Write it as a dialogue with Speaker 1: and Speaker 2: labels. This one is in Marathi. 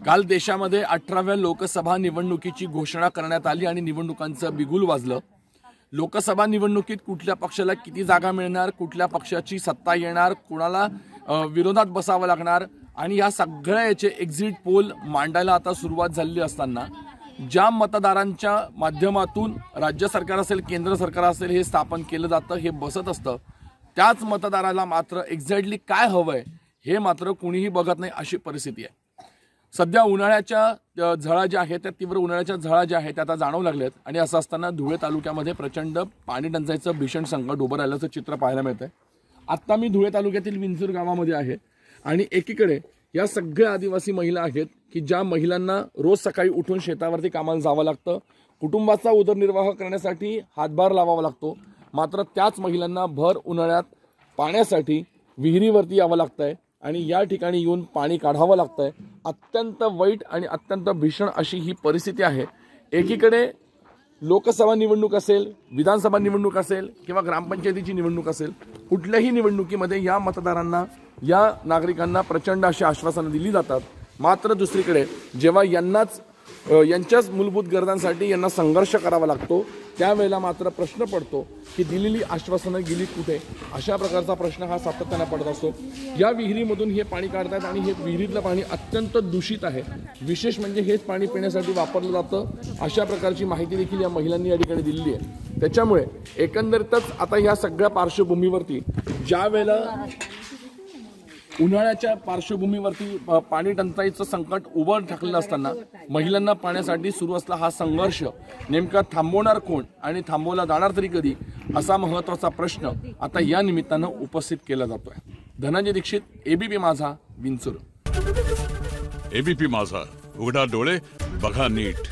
Speaker 1: काल देशामध्ये 18व्या लोकसभा निवडणुकीची घोषणा करण्यात आली आणि निवडणुकांचं बिगुल वाजलं। लोकसभा निवडणुकीत कुठल्या पक्षाला किती जागा मिळणार, कुठल्या पक्षाची सत्ता येणार, कोणाला विरोधात बसावं लागणार आणि या सगळ्याचे एक्झिट पोल मांडायला आता सुरुवात झाली असताना ज्या मतदारांच्या माध्यमातून राज्य सरकार असेल, केंद्र सरकार असेल हे स्थापन केलं जातं, हे बसत असतं, त्याच मतदाराला मात्र एक्झॅक्टली काय हवंय हे मात्र कुणीही बघत नाही अशी परिस्थिती आहे। सध्या उन्हाळ्याच्या झळा ज्या आहेत त्या तीव्र उन्हाळ्याच्या झळा ज्या आहेत त्या आता जाणवू लागल्यात आणि असं असताना धुळे तालुक्यामध्ये प्रचंड पाणी टंचाईचं भीषण संकट उभं राहिल्याचं चित्र पाहायला मिळतंय। आता मी धुळे तालुक्यातील विंचूर गावामध्ये आहे आणि एकीकडे या सगळ्या आदिवासी महिला आहेत की ज्या महिलांना रोज सकाळी उठून शेतावरती कामाला जावं लागतं, कुटुंबाचा उदरनिर्वाह करण्यासाठी हातभार लावावा लागतो, मात्र त्याच महिलांना भर उन्हाळ्यात पाण्यासाठी विहिरीवरती यावं लागतंय आणि या ठिकाणी येऊन पाणी काढावं लागतंय। अत्यंत वाईट आणि अत्यंत भीषण अशी ही परिस्थिती आहे। एकीकडे लोकसभा निवडणूक असेल, विधानसभा निवडणूक असेल किंवा ग्रामपंचायतीची निवडणूक असेल, कुठल्याही निवडणुकीमध्ये या मतदारांना, या नागरिकांना प्रचंड अशी आश्वासनं दिली जातात, मात्र दुसरीकडे जेव्हा यांच्याच मूलभूत गरजांसाठी यांना संघर्ष करावा लागतो त्यावेळेला मात्र प्रश्न पडतो की दिलेली आश्वासनं गेली कुठे, अशा प्रकारचा प्रश्न हा सातत्याने पडत असतो। या विहिरीमधून हे पाणी काढतात आणि हे विहिरीतलं पाणी अत्यंत दूषित आहे, विशेष म्हणजे हेच पाणी पिण्यासाठी वापरलं जातं, अशा प्रकारची माहिती देखील या महिलांनी या ठिकाणी दिलेली आहे। त्याच्यामुळे एकंदरीतच आता या सगळ्या पार्श्वभूमीवरती ज्या वेळेला उन्हाळ्याच्या पार्श्वभूमीवरती पाणी टंचाईचं संकट उभं ठाकलेलं असताना महिलांना पाण्यासाठी सुरू असला हा संघर्ष नेमका थांबवणार कोण आणि थांबवला जाणार तरी कधी, असा महत्त्वाचा प्रश्न आता या निमित्तानं उपस्थित केला जातोय। धनंजय दीक्षित, एबीपी माझा, विंचूर।
Speaker 2: एबीपी माझा, उघडा डोळे बघा नीट।